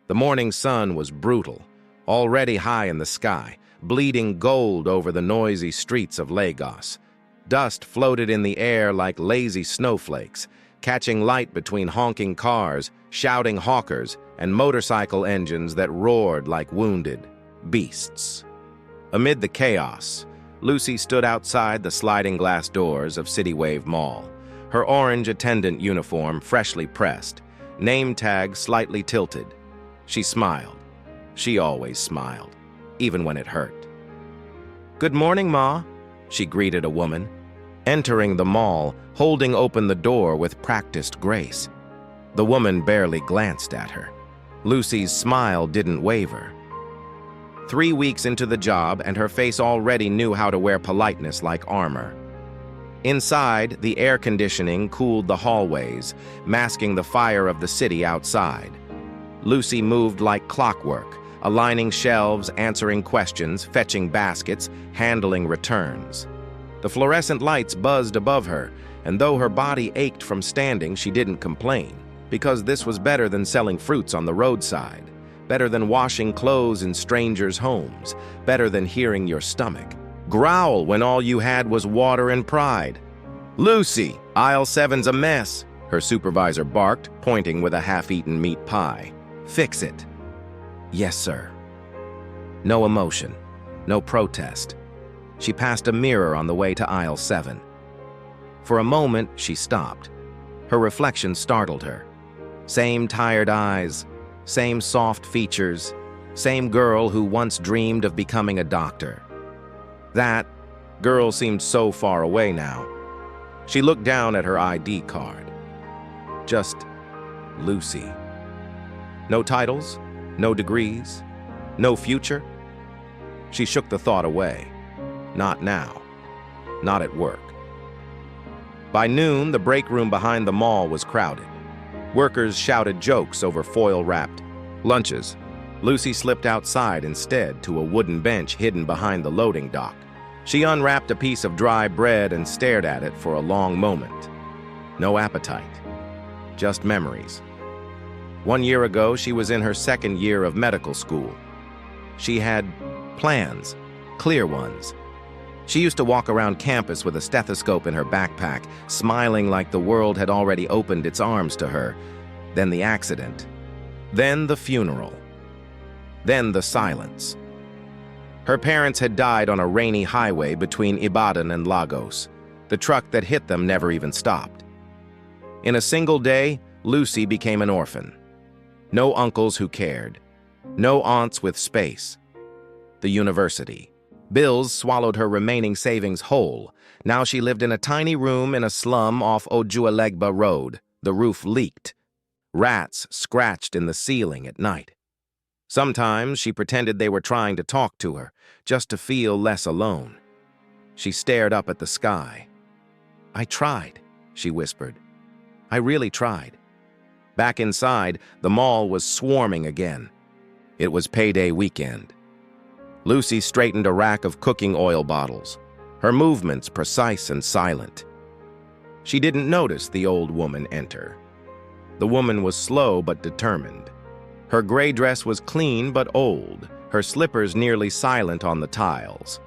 The morning sun was brutal, already high in the sky, bleeding gold over the noisy streets of Lagos. Dust floated in the air like lazy snowflakes, catching light between honking cars, shouting hawkers, and motorcycle engines that roared like wounded beasts. Amid the chaos, Lucy stood outside the sliding glass doors of City Wave Mall, her orange attendant uniform freshly pressed, name tag slightly tilted. She smiled. She always smiled, even when it hurt. "Good morning, Ma," she greeted a woman, entering the mall, holding open the door with practiced grace. The woman barely glanced at her. Lucy's smile didn't waver. 3 weeks into the job, and her face already knew how to wear politeness like armor. Inside, the air conditioning cooled the hallways, masking the fire of the city outside. Lucy moved like clockwork, aligning shelves, answering questions, fetching baskets, handling returns. The fluorescent lights buzzed above her, and though her body ached from standing, she didn't complain, because this was better than selling fruits on the roadside, better than washing clothes in strangers' homes, better than hearing your stomach growl when all you had was water and pride. "Lucy, aisle 7's a mess," her supervisor barked, pointing with a half-eaten meat pie. "Fix it." "Yes, sir." No emotion, no protest. She passed a mirror on the way to aisle 7. For a moment, she stopped. Her reflection startled her. Same tired eyes, same soft features, same girl who once dreamed of becoming a doctor. That girl seemed so far away now. She looked down at her ID card. Just Lucy. No titles, no degrees, no future. She shook the thought away. Not now. Not at work. By noon, the break room behind the mall was crowded. Workers shouted jokes over foil-wrapped lunches. Lucy slipped outside instead to a wooden bench hidden behind the loading dock. She unwrapped a piece of dry bread and stared at it for a long moment. No appetite. Just memories. 1 year ago, she was in her second year of medical school. She had plans, clear ones. She used to walk around campus with a stethoscope in her backpack, smiling like the world had already opened its arms to her. Then the accident. Then the funeral. Then the silence. Her parents had died on a rainy highway between Ibadan and Lagos. The truck that hit them never even stopped. In a single day, Lucy became an orphan. No uncles who cared. No aunts with space. The university. Bills swallowed her remaining savings whole. Now she lived in a tiny room in a slum off Ojuelegba Road. The roof leaked. Rats scratched in the ceiling at night. Sometimes she pretended they were trying to talk to her, just to feel less alone. She stared up at the sky. "I tried," she whispered. "I really tried." Back inside, the mall was swarming again. It was payday weekend. Lucy straightened a rack of cooking oil bottles, her movements precise and silent. She didn't notice the old woman enter. The woman was slow but determined. Her gray dress was clean but old, her slippers nearly silent on the tiles.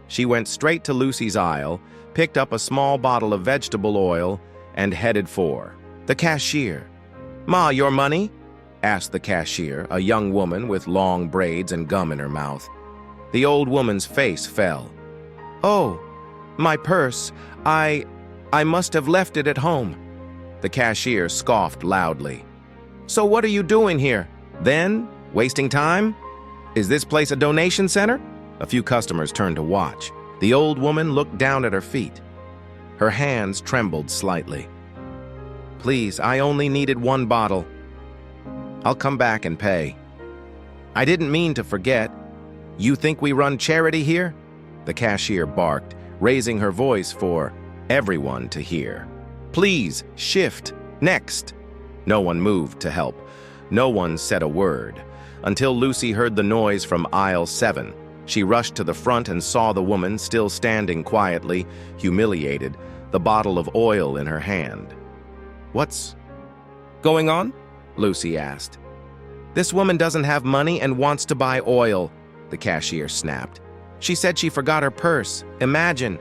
She went straight to Lucy's aisle, picked up a small bottle of vegetable oil, and headed for the cashier. "Ma, your money?" asked the cashier, a young woman with long braids and gum in her mouth. The old woman's face fell. "Oh, my purse. I must have left it at home." The cashier scoffed loudly. "So what are you doing here? Then? Wasting time? Is this place a donation center?" A few customers turned to watch. The old woman looked down at her feet. Her hands trembled slightly. "Please, I only needed 1 bottle. I'll come back and pay." "I didn't mean to forget. You think we run charity here?" The cashier barked, raising her voice for everyone to hear. "Please, shift. Next." No one moved to help. No one said a word, until Lucy heard the noise from aisle 7. She rushed to the front and saw the woman still standing quietly, humiliated, the bottle of oil in her hand. "What's going on?" Lucy asked. This woman doesn't have money and wants to buy oil, the cashier snapped. She said she forgot her purse. Imagine.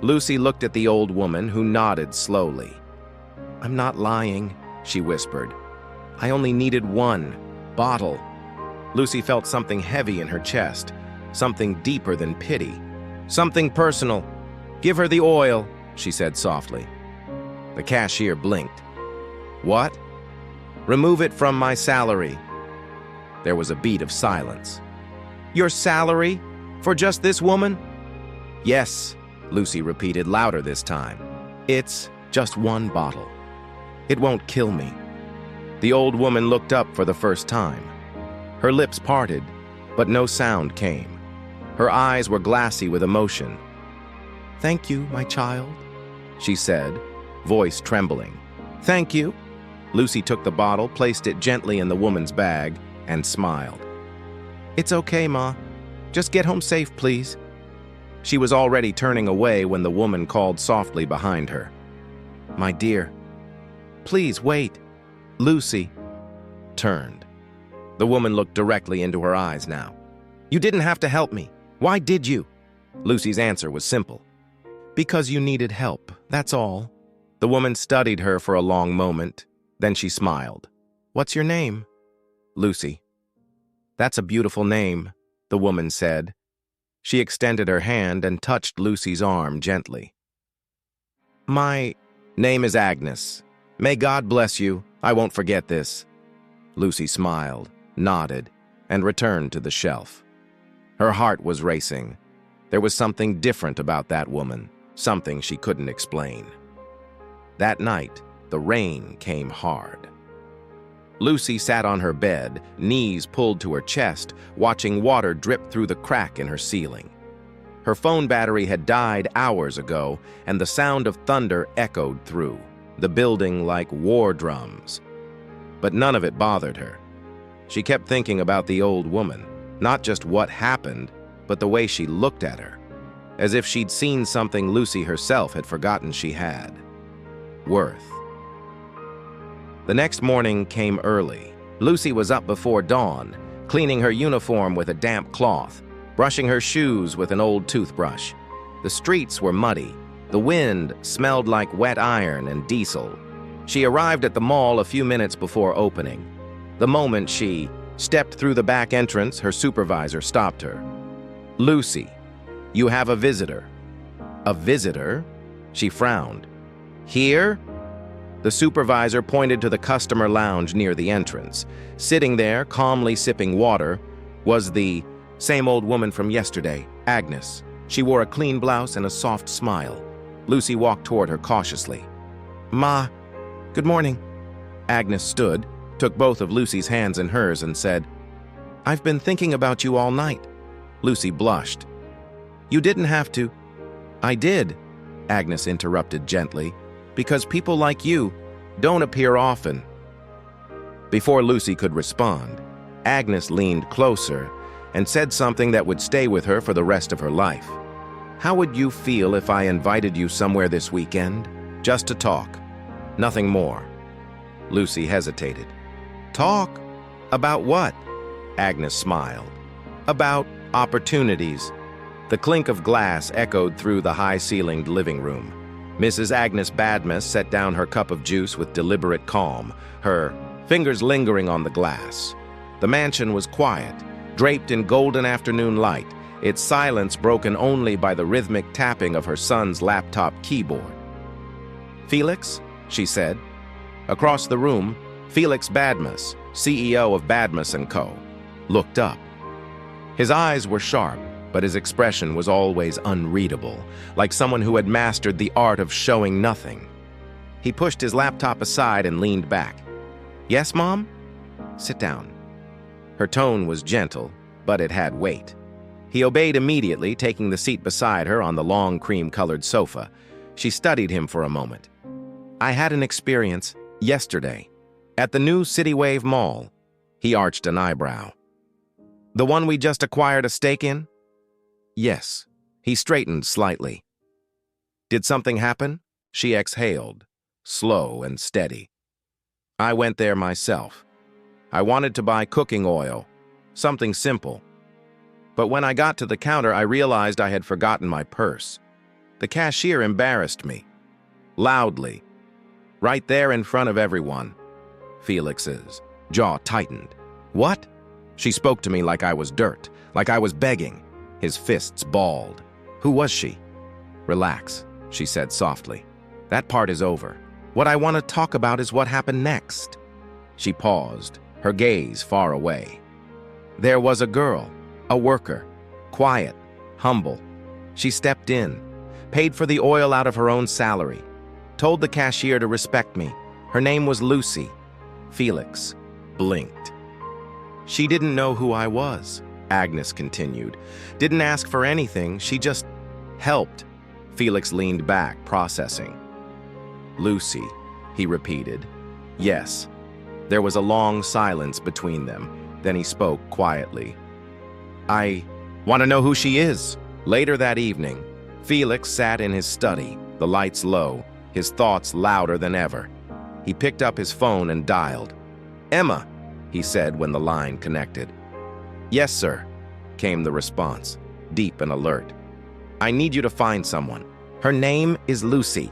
Lucy looked at the old woman, who nodded slowly. I'm not lying, she whispered. I only needed one bottle. Lucy felt something heavy in her chest, something deeper than pity. Something personal. Give her the oil, she said softly. The cashier blinked. What? Remove it from my salary. There was a beat of silence. Your salary? For just this woman? Yes, Lucy repeated louder this time. It's just one bottle. It won't kill me. The old woman looked up for the first time. Her lips parted, but no sound came. Her eyes were glassy with emotion. Thank you, my child, she said, voice trembling. Thank you. Lucy took the bottle, placed it gently in the woman's bag, and smiled. It's okay, Ma. Just get home safe, please. She was already turning away when the woman called softly behind her. My dear, please wait. Lucy turned. The woman looked directly into her eyes now. You didn't have to help me. Why did you? Lucy's answer was simple. Because you needed help, that's all. The woman studied her for a long moment. Then she smiled. What's your name? Lucy. That's a beautiful name, the woman said. She extended her hand and touched Lucy's arm gently. My name is Agnes. May God bless you. I won't forget this. Lucy smiled, nodded, and returned to the shelf. Her heart was racing. There was something different about that woman, something she couldn't explain. That night, the rain came hard. Lucy sat on her bed, knees pulled to her chest, watching water drip through the crack in her ceiling. Her phone battery had died hours ago, and the sound of thunder echoed through the building like war drums. But none of it bothered her. She kept thinking about the old woman, not just what happened, but the way she looked at her, as if she'd seen something Lucy herself had forgotten she had. Worth. The next morning came early. Lucy was up before dawn, cleaning her uniform with a damp cloth, brushing her shoes with an old toothbrush. The streets were muddy. The wind smelled like wet iron and diesel. She arrived at the mall a few minutes before opening. The moment she stepped through the back entrance, her supervisor stopped her. Lucy, you have a visitor. A visitor? She frowned. Here? The supervisor pointed to the customer lounge near the entrance. Sitting there, calmly sipping water, was the same old woman from yesterday, Agnes. She wore a clean blouse and a soft smile. Lucy walked toward her cautiously. Ma, good morning. Agnes stood, took both of Lucy's hands in hers and said, I've been thinking about you all night. Lucy blushed. You didn't have to. I did, Agnes interrupted gently, because people like you don't appear often. Before Lucy could respond, Agnes leaned closer and said something that would stay with her for the rest of her life. How would you feel if I invited you somewhere this weekend, just to talk? Nothing more. Lucy hesitated. Talk? About what? Agnes smiled. About opportunities. The clink of glass echoed through the high-ceilinged living room. Mrs. Agnes Badmus set down her cup of juice with deliberate calm, her fingers lingering on the glass. The mansion was quiet, draped in golden afternoon light, its silence broken only by the rhythmic tapping of her son's laptop keyboard. Felix, she said. Across the room, Felix Badmus, CEO of Badmus & Co., looked up. His eyes were sharp, but his expression was always unreadable, like someone who had mastered the art of showing nothing. He pushed his laptop aside and leaned back. Yes, Mom? Sit down. Her tone was gentle, but it had weight. He obeyed immediately, taking the seat beside her on the long cream-colored sofa. She studied him for a moment. I had an experience yesterday at the new Citywave Mall. He arched an eyebrow. The one we just acquired a stake in? Yes. He straightened slightly. Did something happen? She exhaled, slow and steady. I went there myself. I wanted to buy cooking oil, something simple. But when I got to the counter, I realized I had forgotten my purse. The cashier embarrassed me, loudly, right there in front of everyone. Felix's jaw tightened. What? She spoke to me like I was dirt, like I was begging. His fists balled. Who was she? Relax, she said softly. That part is over. What I want to talk about is what happened next. She paused, her gaze far away. There was a girl, a worker, quiet, humble. She stepped in, paid for the oil out of her own salary, told the cashier to respect me. Her name was Lucy. Felix blinked. She didn't know who I was, Agnes continued. Didn't ask for anything, she just helped. Felix leaned back, processing. Lucy, he repeated. Yes. There was a long silence between them. Then he spoke quietly. I want to know who she is. Later that evening, Felix sat in his study, the lights low, his thoughts louder than ever. He picked up his phone and dialed. Emma, he said when the line connected. Yes, sir, came the response, deep and alert. I need you to find someone. Her name is Lucy.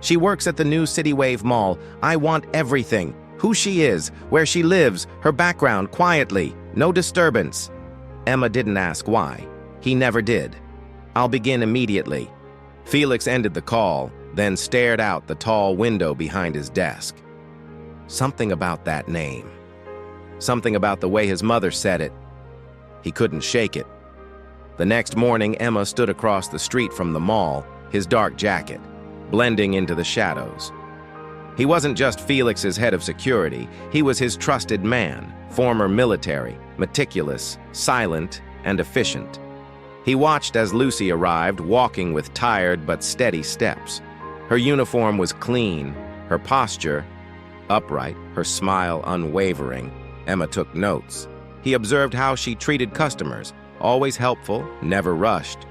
She works at the new City Wave Mall. I want everything. Who she is, where she lives, her background, quietly. No disturbance. Emma didn't ask why. He never did. I'll begin immediately. Felix ended the call, then stared out the tall window behind his desk. Something about that name. Something about the way his mother said it. He couldn't shake it. The next morning, Emma stood across the street from the mall, his dark jacket, blending into the shadows. He wasn't just Felix's head of security, he was his trusted man, former military, meticulous, silent, and efficient. He watched as Lucy arrived, walking with tired but steady steps. Her uniform was clean, her posture upright, her smile unwavering. Emma took notes. He observed how she treated customers, always helpful, never rushed.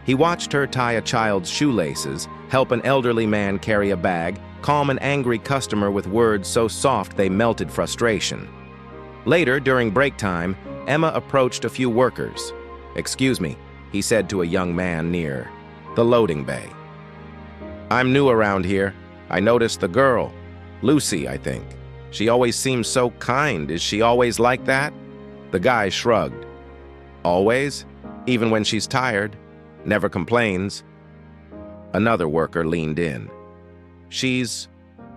He watched her tie a child's shoelaces, help an elderly man carry a bag, calm an angry customer with words so soft they melted frustration. Later, during break time, Emma approached a few workers. Excuse me, he said to a young man near the loading bay. I'm new around here. I noticed the girl. Lucy, I think. She always seems so kind. Is she always like that? The guy shrugged. Always? Even when she's tired? Never complains? Another worker leaned in. She's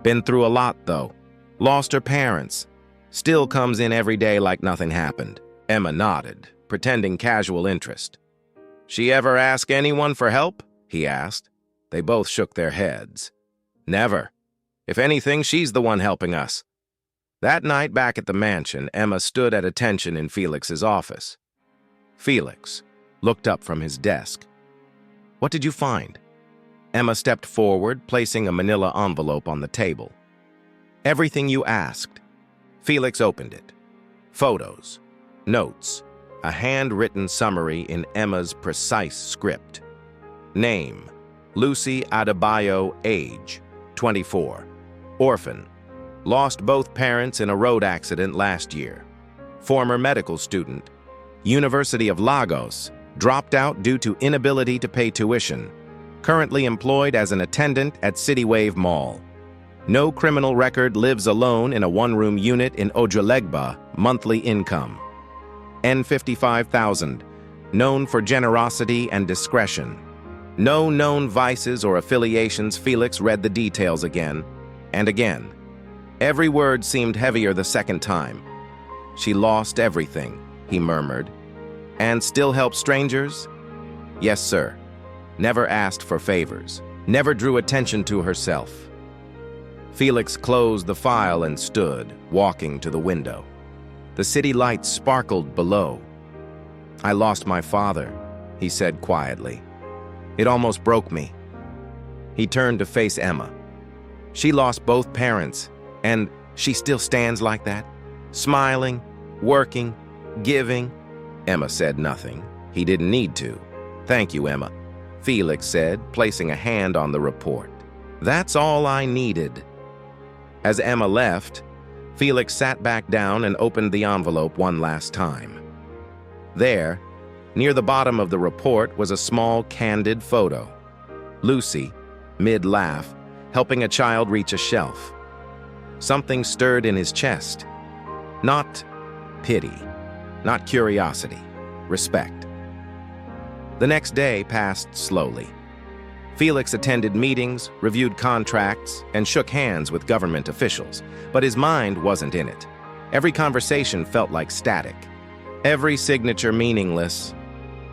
been through a lot, though. Lost her parents. Still comes in every day like nothing happened. Emma nodded, pretending casual interest. She ever ask anyone for help? He asked. They both shook their heads. Never. If anything, she's the one helping us. That night back at the mansion, Emma stood at attention in Felix's office. Felix looked up from his desk. What did you find? Emma stepped forward, placing a manila envelope on the table. Everything you asked. Felix opened it. Photos, notes, a handwritten summary in Emma's precise script. Name, Lucy Adebayo, age, 24. Orphan. Lost both parents in a road accident last year. Former medical student. University of Lagos. Dropped out due to inability to pay tuition. Currently employed as an attendant at City Wave Mall. No criminal record, lives alone in a one-room unit in Ojuelegba, monthly income. N55,000. Known for generosity and discretion. No known vices or affiliations. Felix read the details again and again. Every word seemed heavier the second time. She lost everything, he murmured. And still helped strangers? Yes, sir. Never asked for favors. Never drew attention to herself. Felix closed the file and stood, walking to the window. The city lights sparkled below. I lost my father, he said quietly. It almost broke me. He turned to face Emma. She lost both parents, and she still stands like that, smiling, working, giving. Emma said nothing. He didn't need to. Thank you, Emma, Felix said, placing a hand on the report. That's all I needed. As Emma left, Felix sat back down and opened the envelope one last time. There, near the bottom of the report, was a small, candid photo. Lucy, mid-laugh, helping a child reach a shelf. Something stirred in his chest. Not pity, not curiosity, respect. The next day passed slowly. Felix attended meetings, reviewed contracts, and shook hands with government officials, but his mind wasn't in it. Every conversation felt like static, every signature meaningless.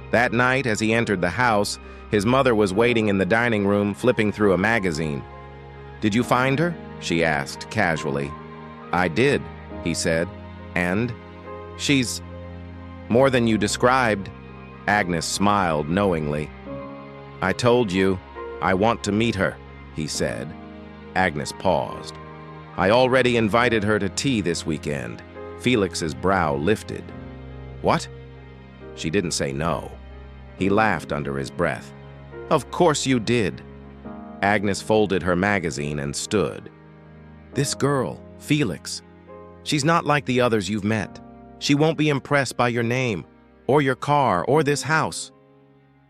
That night, as he entered the house, his mother was waiting in the dining room, flipping through a magazine. "Did you find her?" she asked casually. "I did," he said. "And?" "She's more than you described." Agnes smiled knowingly. "I told you, I want to meet her," he said. Agnes paused. "I already invited her to tea this weekend." Felix's brow lifted. "What?" She didn't say no. He laughed under his breath. "Of course you did." Agnes folded her magazine and stood. "This girl, Felix, she's not like the others you've met. She won't be impressed by your name, or your car, or this house."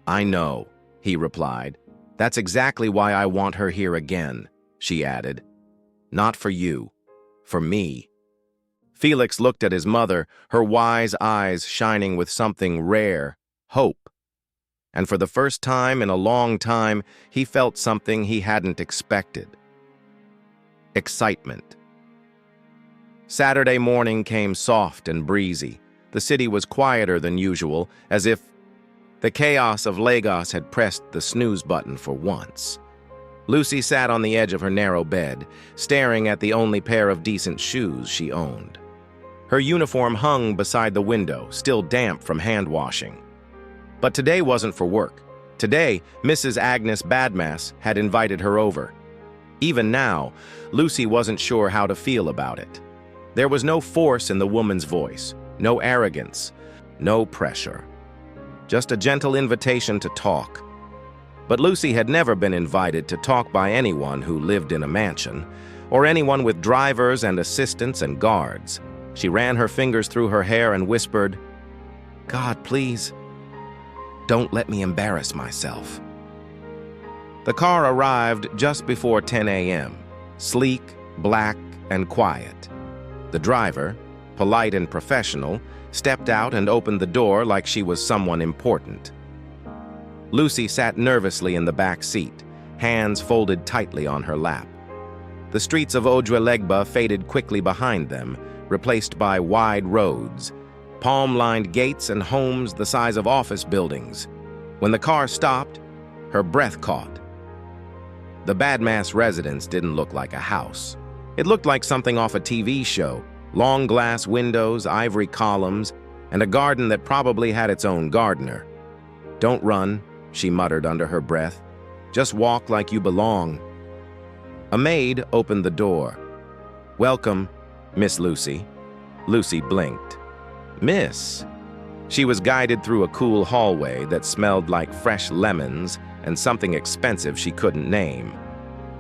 "I know," he replied. "That's exactly why I want her here again," she added. "Not for you, for me." Felix looked at his mother, her wise eyes shining with something rare, hope. And for the first time in a long time, he felt something he hadn't expected. Excitement. Saturday morning came soft and breezy. The city was quieter than usual, as if the chaos of Lagos had pressed the snooze button for once. Lucy sat on the edge of her narrow bed, staring at the only pair of decent shoes she owned. Her uniform hung beside the window, still damp from hand-washing. But today wasn't for work. Today, Mrs. Agnes Badmas had invited her over. Even now, Lucy wasn't sure how to feel about it. There was no force in the woman's voice, no arrogance, no pressure. Just a gentle invitation to talk. But Lucy had never been invited to talk by anyone who lived in a mansion, or anyone with drivers and assistants and guards. She ran her fingers through her hair and whispered, "God, please, don't let me embarrass myself." The car arrived just before 10 a.m., sleek, black, and quiet. The driver, polite and professional, stepped out and opened the door like she was someone important. Lucy sat nervously in the back seat, hands folded tightly on her lap. The streets of Ojuelegba faded quickly behind them, replaced by wide roads, palm-lined gates and homes the size of office buildings. When the car stopped, her breath caught. The Badmas residence didn't look like a house. It looked like something off a TV show, long glass windows, ivory columns, and a garden that probably had its own gardener. "Don't run," she muttered under her breath. "Just walk like you belong." A maid opened the door. "Welcome, Miss Lucy." Lucy blinked. "Miss?" She was guided through a cool hallway that smelled like fresh lemons and something expensive she couldn't name.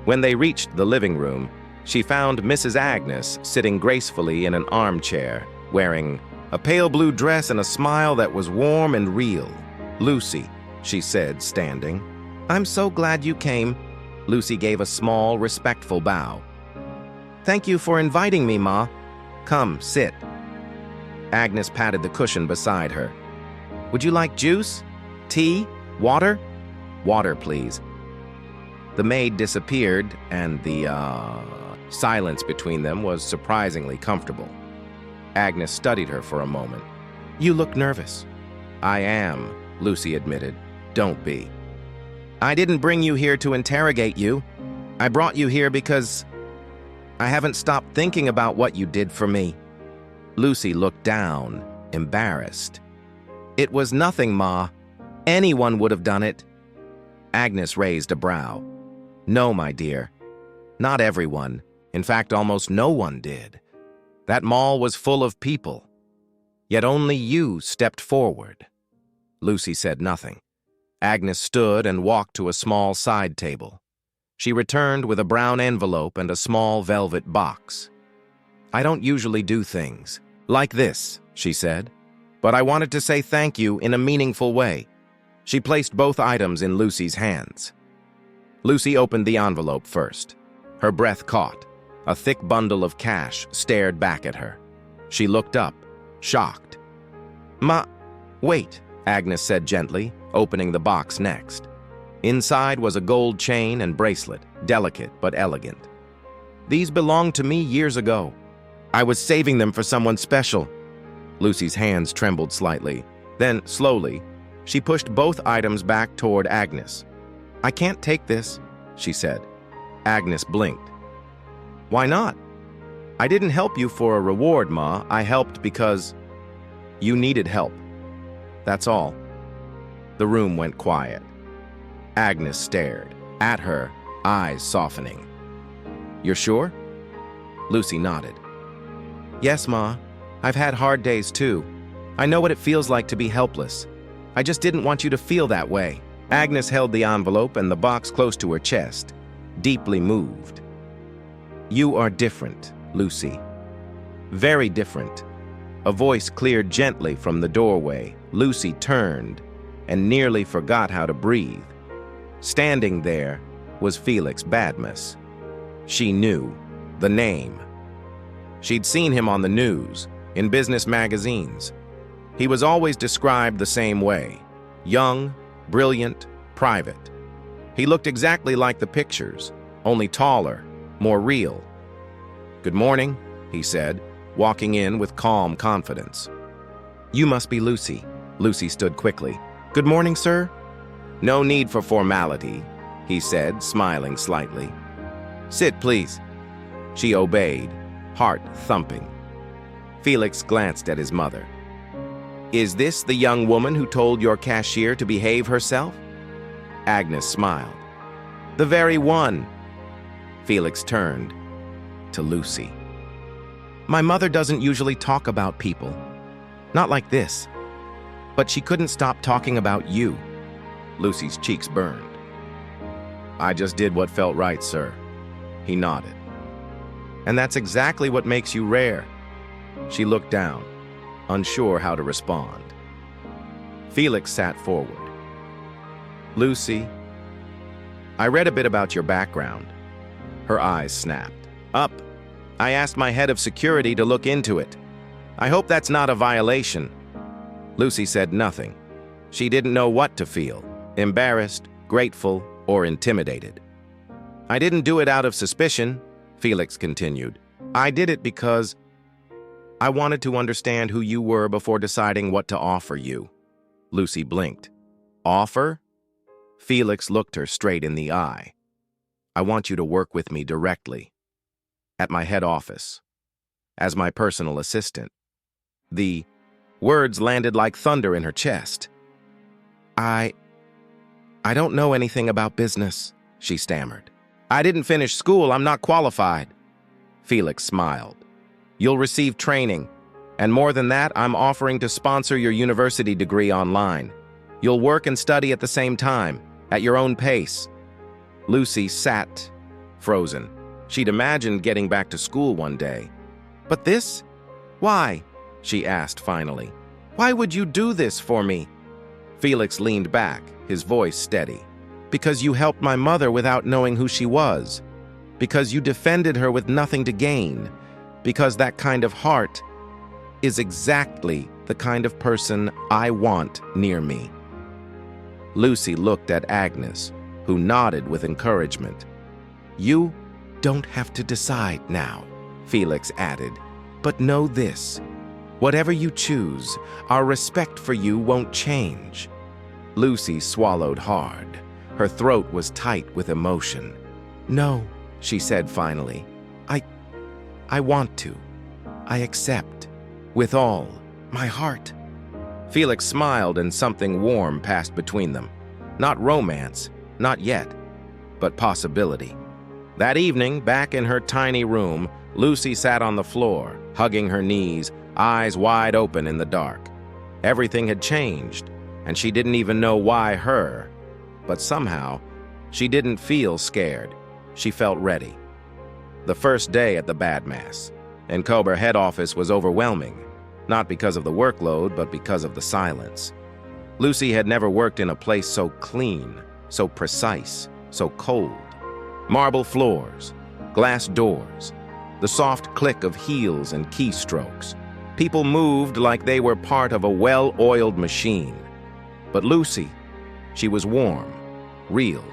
When they reached the living room, she found Mrs. Agnes sitting gracefully in an armchair, wearing a pale blue dress and a smile that was warm and real. "Lucy," she said, standing. "I'm so glad you came." Lucy gave a small, respectful bow. "Thank you for inviting me, Ma. Come, sit." Agnes patted the cushion beside her. "Would you like juice? Tea? Water?" "Water, please." The maid disappeared, and the silence between them was surprisingly comfortable. Agnes studied her for a moment. "You look nervous." "I am," Lucy admitted. "Don't be." "I didn't bring you here to interrogate you. I brought you here because I haven't stopped thinking about what you did for me." Lucy looked down, embarrassed. "It was nothing, Ma. Anyone would have done it." Agnes raised a brow. "No, my dear. Not everyone. In fact, almost no one did. That mall was full of people. Yet only you stepped forward." Lucy said nothing. Agnes stood and walked to a small side table. She returned with a brown envelope and a small velvet box. I don't usually do things like this, she said, but I wanted to say thank you in a meaningful way. She placed both items in Lucy's hands. Lucy opened the envelope first. Her breath caught. A thick bundle of cash stared back at her. She looked up, shocked. Wait, Agnes said gently, opening the box next. Inside was a gold chain and bracelet, delicate but elegant. These belonged to me years ago. I was saving them for someone special. Lucy's hands trembled slightly. Then, slowly, she pushed both items back toward Agnes. I can't take this, she said. Agnes blinked. Why not? I didn't help you for a reward, Ma. I helped because you needed help. That's all. The room went quiet. Agnes stared at her, eyes softening. You're sure? Lucy nodded. Yes, Ma. I've had hard days too. I know what it feels like to be helpless. I just didn't want you to feel that way. Agnes held the envelope and the box close to her chest, deeply moved. You are different, Lucy. Very different. A voice cleared gently from the doorway. Lucy turned and nearly forgot how to breathe. Standing there was Felix Badmus. She knew the name. She'd seen him on the news, in business magazines. He was always described the same way: young, brilliant, private. He looked exactly like the pictures, only taller, more real. Good morning, he said, walking in with calm confidence. You must be Lucy. Lucy stood quickly. Good morning, sir. No need for formality, he said, smiling slightly. Sit, please. She obeyed, heart thumping. Felix glanced at his mother. Is this the young woman who told your cashier to behave herself? Agnes smiled. The very one. Felix turned to Lucy. My mother doesn't usually talk about people. Not like this. But she couldn't stop talking about you. Lucy's cheeks burned. I just did what felt right, sir. He nodded. And that's exactly what makes you rare. She looked down, unsure how to respond. Felix sat forward. Lucy, I read a bit about your background. Her eyes snapped. Up. I asked my head of security to look into it. I hope that's not a violation. Lucy said nothing. She didn't know what to feel, embarrassed, grateful, or intimidated. I didn't do it out of suspicion, Felix continued. I did it because I wanted to understand who you were before deciding what to offer you. Lucy blinked. Offer? Felix looked her straight in the eye. I want you to work with me directly. At my head office. As my personal assistant. The words landed like thunder in her chest. I don't know anything about business, she stammered. I didn't finish school. I'm not qualified. Felix smiled. You'll receive training. And more than that, I'm offering to sponsor your university degree online. You'll work and study at the same time, at your own pace. Lucy sat, frozen. She'd imagined getting back to school one day. But this? Why? She asked finally. Why would you do this for me? Felix leaned back, his voice steady. Because you helped my mother without knowing who she was. Because you defended her with nothing to gain. Because that kind of heart is exactly the kind of person I want near me. Lucy looked at Agnes, who nodded with encouragement. You don't have to decide now, Felix added. But know this. Whatever you choose, our respect for you won't change. Lucy swallowed hard. Her throat was tight with emotion. No, she said finally. I want to. I accept. With all my heart. Felix smiled and something warm passed between them. Not romance, not yet, but possibility. That evening, back in her tiny room, Lucy sat on the floor, hugging her knees, eyes wide open in the dark. Everything had changed, and she didn't even know why her. But somehow, she didn't feel scared. She felt ready. The first day at the Bad Mass. and Cobra head office was overwhelming, not because of the workload, but because of the silence. Lucy had never worked in a place so clean, so precise, so cold. Marble floors, glass doors, the soft click of heels and keystrokes. People moved like they were part of a well-oiled machine. But Lucy, she was warm, real,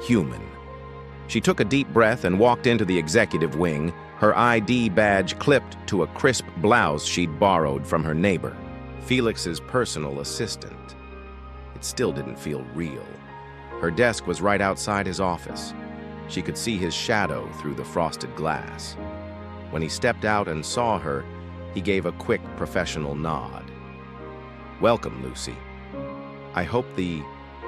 human. She took a deep breath and walked into the executive wing, her ID badge clipped to a crisp blouse she'd borrowed from her neighbor, Felix's personal assistant. It still didn't feel real. Her desk was right outside his office. She could see his shadow through the frosted glass. When he stepped out and saw her, he gave a quick professional nod. "Welcome, Lucy. I hope the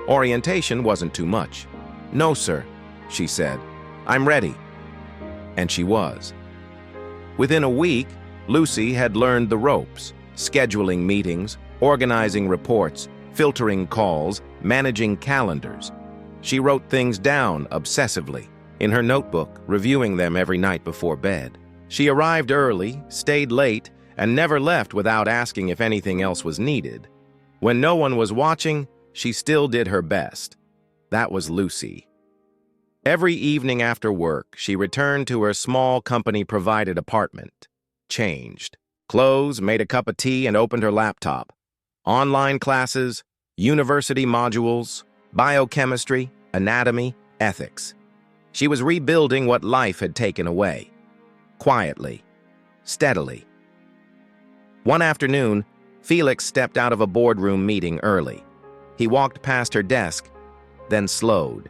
orientation wasn't too much." "No, sir," she said. "I'm ready." And she was. Within a week, Lucy had learned the ropes, scheduling meetings, organizing reports, filtering calls, managing calendars. She wrote things down obsessively, in her notebook, reviewing them every night before bed. She arrived early, stayed late, and never left without asking if anything else was needed. When no one was watching, she still did her best. That was Lucy. Every evening after work, she returned to her small company-provided apartment, changed, clothes, made a cup of tea, and opened her laptop. Online classes, university modules, biochemistry, anatomy, ethics. She was rebuilding what life had taken away. Quietly, steadily. One afternoon, Felix stepped out of a boardroom meeting early. He walked past her desk, then slowed.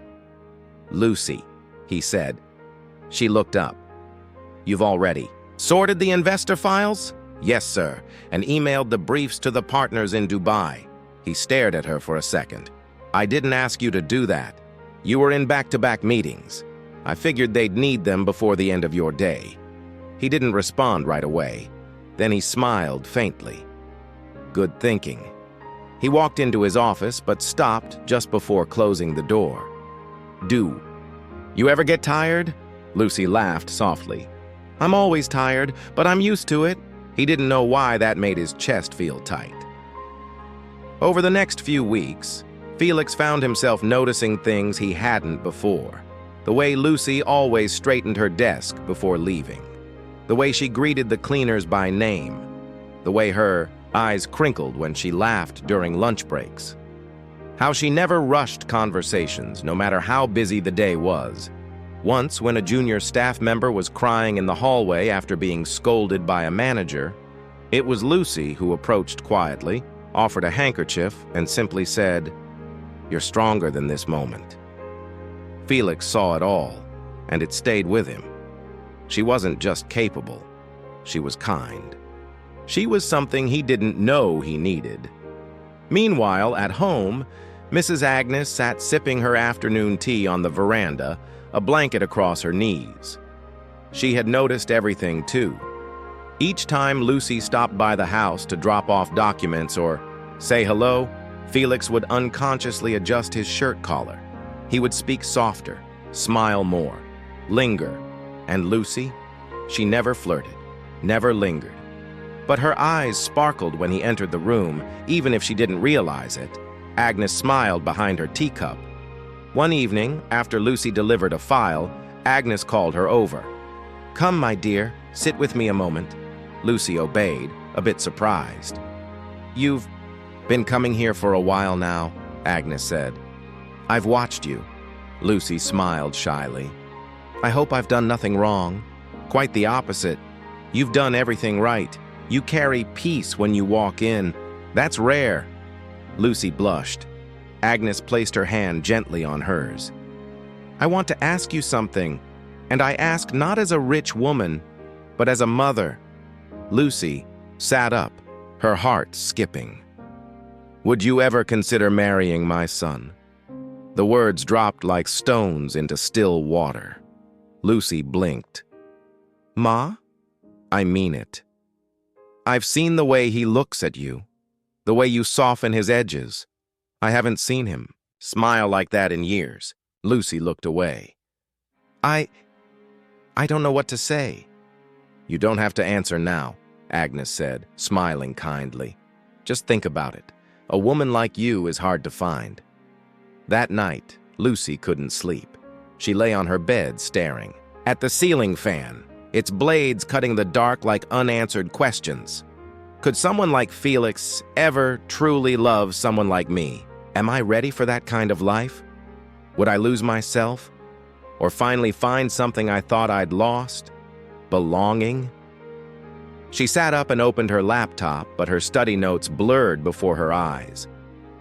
"Lucy," he said. She looked up. "You've already sorted the investor files?" "Yes, sir, and emailed the briefs to the partners in Dubai." He stared at her for a second. "I didn't ask you to do that. You were in back-to-back meetings. I figured they'd need them before the end of your day." He didn't respond right away. Then he smiled faintly. Good thinking. He walked into his office, but stopped just before closing the door. "Do you ever get tired?" Lucy laughed softly. "I'm always tired, but I'm used to it." He didn't know why that made his chest feel tight. Over the next few weeks, Felix found himself noticing things he hadn't before. The way Lucy always straightened her desk before leaving. The way she greeted the cleaners by name. The way her eyes crinkled when she laughed during lunch breaks. How she never rushed conversations, no matter how busy the day was. Once, when a junior staff member was crying in the hallway after being scolded by a manager, it was Lucy who approached quietly, offered a handkerchief, and simply said, "You're stronger than this moment." Felix saw it all, and it stayed with him. She wasn't just capable, she was kind. She was something he didn't know he needed. Meanwhile, at home, Mrs. Agnes sat sipping her afternoon tea on the veranda, a blanket across her knees. She had noticed everything, too. Each time Lucy stopped by the house to drop off documents or say hello, Felix would unconsciously adjust his shirt collar. He would speak softer, smile more, linger. And Lucy? She never flirted, never lingered. But her eyes sparkled when he entered the room, even if she didn't realize it. Agnes smiled behind her teacup. One evening, after Lucy delivered a file, Agnes called her over. "Come, my dear, sit with me a moment." Lucy obeyed, a bit surprised. "You've been coming here for a while now," Agnes said. "I've watched you." Lucy smiled shyly. "I hope I've done nothing wrong." "Quite the opposite. You've done everything right. You carry peace when you walk in. That's rare." Lucy blushed. Agnes placed her hand gently on hers. "I want to ask you something, and I ask not as a rich woman, but as a mother." Lucy sat up, her heart skipping. "Would you ever consider marrying my son?" The words dropped like stones into still water. Lucy blinked. "Ma? I mean it. I've seen the way he looks at you, the way you soften his edges. I haven't seen him smile like that in years." Lucy looked away. I don't know what to say." You don't have to answer now, Agnes said, smiling kindly. Just think about it. A woman like you is hard to find. That night, Lucy couldn't sleep. She lay on her bed staring at the ceiling fan, its blades cutting the dark like unanswered questions. Could someone like Felix ever truly love someone like me? Am I ready for that kind of life? Would I lose myself? Or finally find something I thought I'd lost? Belonging? She sat up and opened her laptop, but her study notes blurred before her eyes.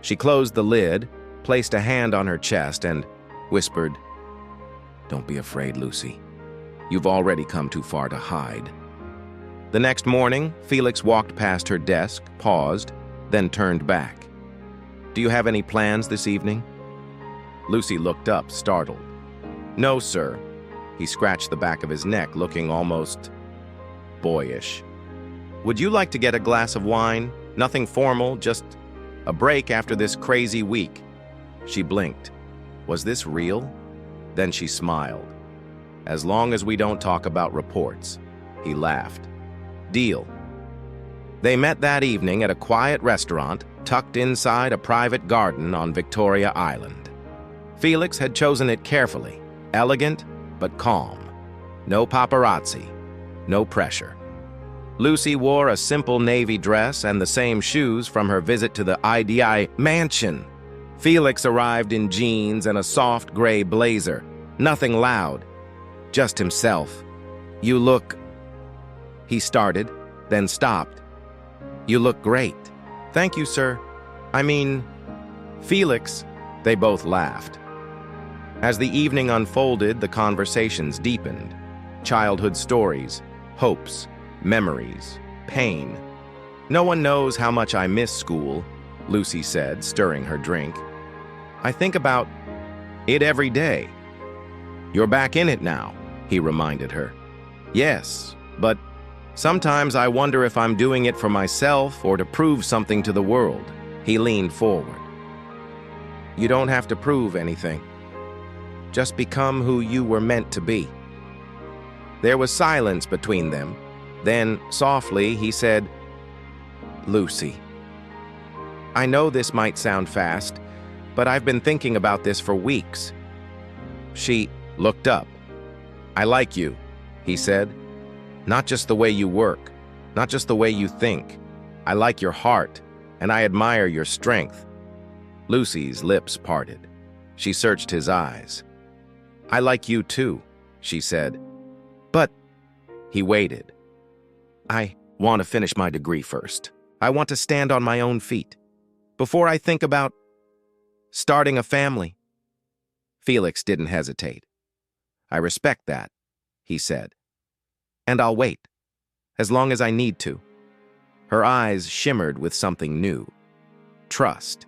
She closed the lid, placed a hand on her chest, and whispered, "Don't be afraid, Lucy. You've already come too far to hide." The next morning, Felix walked past her desk, paused, then turned back. "Do you have any plans this evening?" Lucy looked up, startled. "No, sir." He scratched the back of his neck, looking almost boyish. "Would you like to get a glass of wine? Nothing formal, just a break after this crazy week." She blinked. Was this real? Then she smiled. "As long as we don't talk about reports." He laughed. "Deal." They met that evening at a quiet restaurant tucked inside a private garden on Victoria Island. Felix had chosen it carefully, elegant but calm. No paparazzi, no pressure. Lucy wore a simple navy dress and the same shoes from her visit to the IDI mansion. Felix arrived in jeans and a soft gray blazer. Nothing loud, just himself. "You look..." He started, then stopped. "You look great." "Thank you, sir. I mean..." "Felix..." They both laughed. As the evening unfolded, the conversations deepened. Childhood stories, hopes, memories, pain. "No one knows how much I miss school," Lucy said, stirring her drink. "I think about it every day." "You're back in it now," he reminded her. "Yes, but sometimes I wonder if I'm doing it for myself or to prove something to the world." He leaned forward. "You don't have to prove anything. Just become who you were meant to be." There was silence between them. Then, softly, he said, "Lucy, I know this might sound fast, but I've been thinking about this for weeks." She looked up. "I like you," he said. "Not just the way you work, not just the way you think. I like your heart, and I admire your strength." Lucy's lips parted. She searched his eyes. "I like you too," she said. "But..." He waited. "I want to finish my degree first. I want to stand on my own feet. Before I think about starting a family." Felix didn't hesitate. "I respect that," he said. "And I'll wait, as long as I need to." Her eyes shimmered with something new. Trust.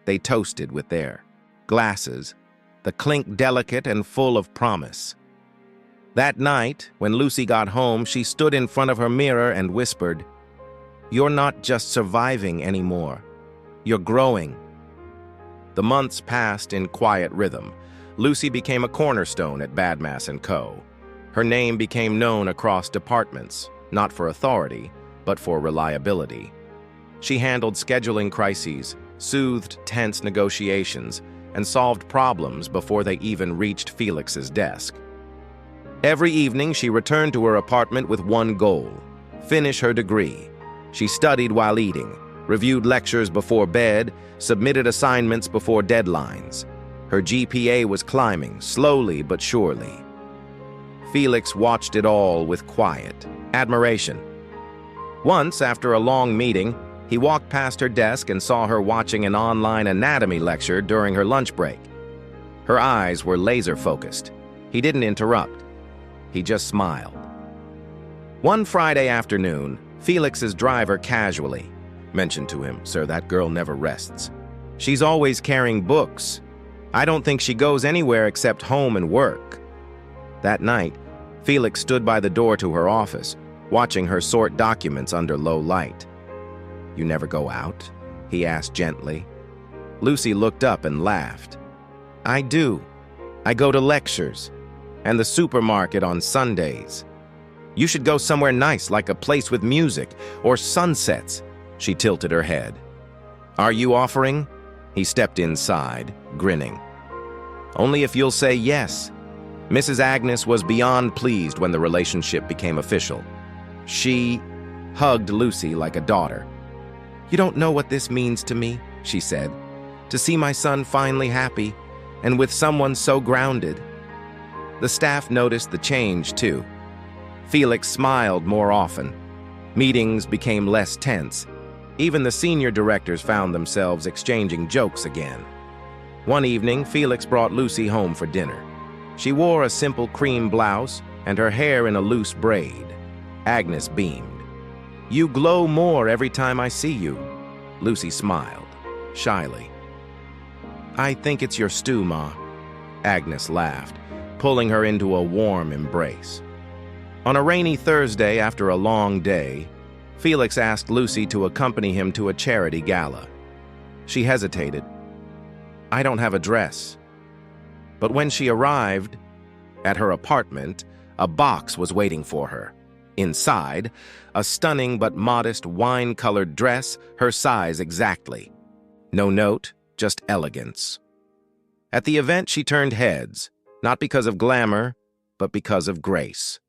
They toasted with their glasses, the clink delicate and full of promise. That night, when Lucy got home, she stood in front of her mirror and whispered, "You're not just surviving anymore. You're growing." The months passed in quiet rhythm. Lucy became a cornerstone at Badmass & Co. Her name became known across departments, not for authority, but for reliability. She handled scheduling crises, soothed tense negotiations, and solved problems before they even reached Felix's desk. Every evening, she returned to her apartment with one goal: finish her degree. She studied while eating, reviewed lectures before bed, submitted assignments before deadlines. Her GPA was climbing, slowly but surely. Felix watched it all with quiet admiration. Once, after a long meeting, he walked past her desk and saw her watching an online anatomy lecture during her lunch break. Her eyes were laser-focused. He didn't interrupt. He just smiled. One Friday afternoon, Felix's driver casually mentioned to him, "Sir, that girl never rests. She's always carrying books. I don't think she goes anywhere except home and work." That night, Felix stood by the door to her office, watching her sort documents under low light. "You never go out?" he asked gently. Lucy looked up and laughed. "I do. I go to lectures and the supermarket on Sundays." You should go somewhere nice, like a place with music or sunsets." She tilted her head. "Are you offering?" He stepped inside, grinning. "Only if you'll say yes." Mrs. Agnes was beyond pleased when the relationship became official. She hugged Lucy like a daughter. "You don't know what this means to me," she said. "To see my son finally happy, and with someone so grounded." The staff noticed the change, too. Felix smiled more often. Meetings became less tense. Even the senior directors found themselves exchanging jokes again. One evening, Felix brought Lucy home for dinner. She wore a simple cream blouse and her hair in a loose braid. Agnes beamed. "You glow more every time I see you." Lucy smiled, shyly. "I think it's your stew, Ma." Agnes laughed, pulling her into a warm embrace. On a rainy Thursday after a long day, Felix asked Lucy to accompany him to a charity gala. She hesitated. "I don't have a dress." But when she arrived at her apartment, a box was waiting for her. Inside, a stunning but modest wine-colored dress, her size exactly. No note, just elegance. At the event, she turned heads, not because of glamour, but because of grace.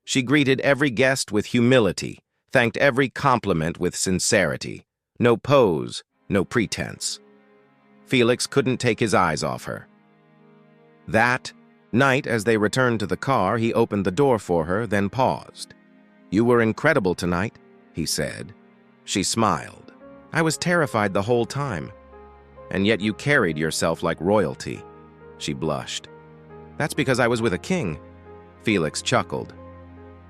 She greeted every guest with humility, thanked every compliment with sincerity. No pose, no pretense. Felix couldn't take his eyes off her. That night, as they returned to the car, he opened the door for her, then paused. "You were incredible tonight," he said. She smiled. "I was terrified the whole time. And yet you carried yourself like royalty." She blushed. "That's because I was with a king." Felix chuckled.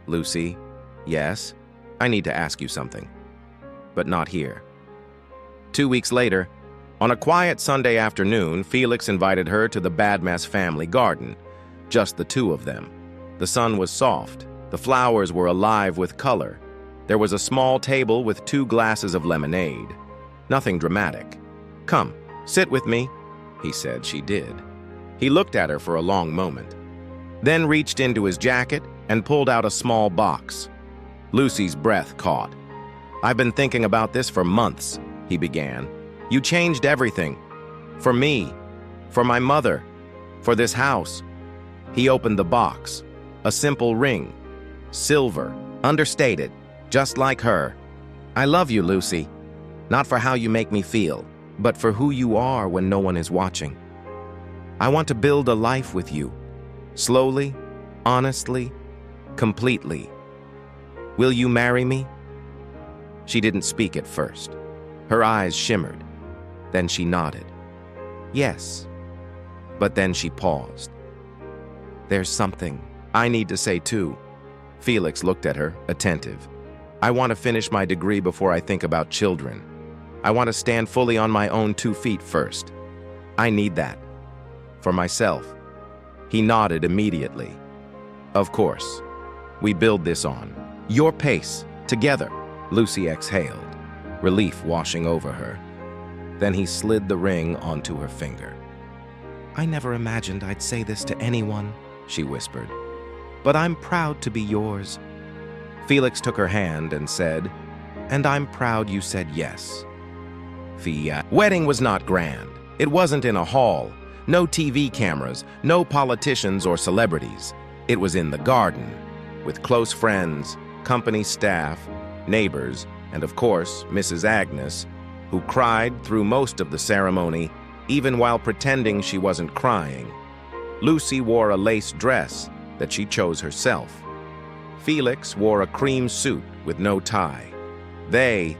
"Lucy, yes, I need to ask you something. But not here." 2 weeks later, on a quiet Sunday afternoon, Felix invited her to the Badmess family garden, just the two of them. The sun was soft. The flowers were alive with color. There was a small table with 2 glasses of lemonade. Nothing dramatic. "Come, sit with me," he said. She did. He looked at her for a long moment, then reached into his jacket and pulled out a small box. Lucy's breath caught. "I've been thinking about this for months," he began. "You changed everything. For me, for my mother, for this house." He opened the box. A simple ring. Silver, understated, just like her. "I love you, Lucy. Not for how you make me feel, but for who you are when no one is watching. I want to build a life with you. Slowly, honestly, completely. Will you marry me?" She didn't speak at first. Her eyes shimmered. Then she nodded. "Yes." But then she paused. "There's something I need to say too." Felix looked at her, attentive. "I want to finish my degree before I think about children. I want to stand fully on my own 2 feet first. I need that. For myself." He nodded immediately. "Of course. We build this on your pace, together." Lucy exhaled, relief washing over her. Then he slid the ring onto her finger. "I never imagined I'd say this to anyone," she whispered. "But I'm proud to be yours." Felix took her hand and said, "And I'm proud you said yes." Wedding was not grand. It wasn't in a hall. No TV cameras, no politicians or celebrities. It was in the garden, with close friends, company staff, neighbors, and of course, Mrs. Agnes, who cried through most of the ceremony, even while pretending she wasn't crying. Lucy wore a lace dress that she chose herself. Felix wore a cream suit with no tie. They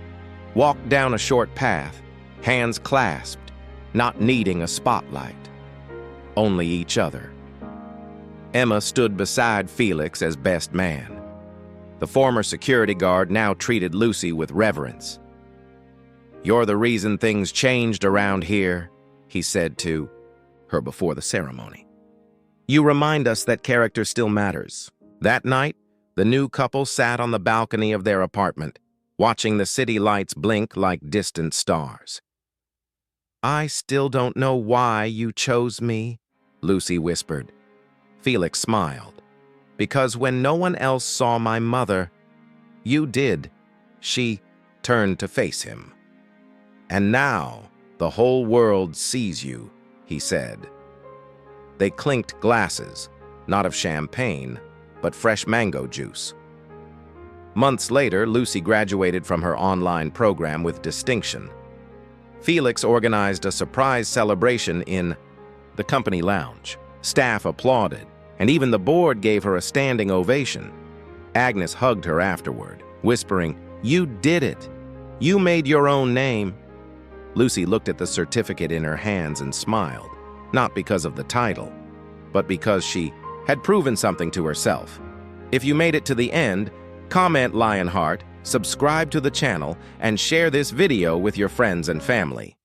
walked down a short path, hands clasped, not needing a spotlight. Only each other. Emma stood beside Felix as best man. The former security guard now treated Lucy with reverence. "You're the reason things changed around here," he said to her before the ceremony. "You remind us that character still matters." That night, the new couple sat on the balcony of their apartment, watching the city lights blink like distant stars. "I still don't know why you chose me," Lucy whispered. Felix smiled. Because when no one else saw my mother, you did." She turned to face him. "And now the whole world sees you," he said. They clinked glasses, not of champagne, but fresh mango juice. Months later, Lucy graduated from her online program with distinction. Felix organized a surprise celebration in the company lounge. Staff applauded, and even the board gave her a standing ovation. Agnes hugged her afterward, whispering, "You did it! You made your own name." Lucy looked at the certificate in her hands and smiled, not because of the title, but because she had proven something to herself. If you made it to the end, comment Lionheart, subscribe to the channel, and share this video with your friends and family.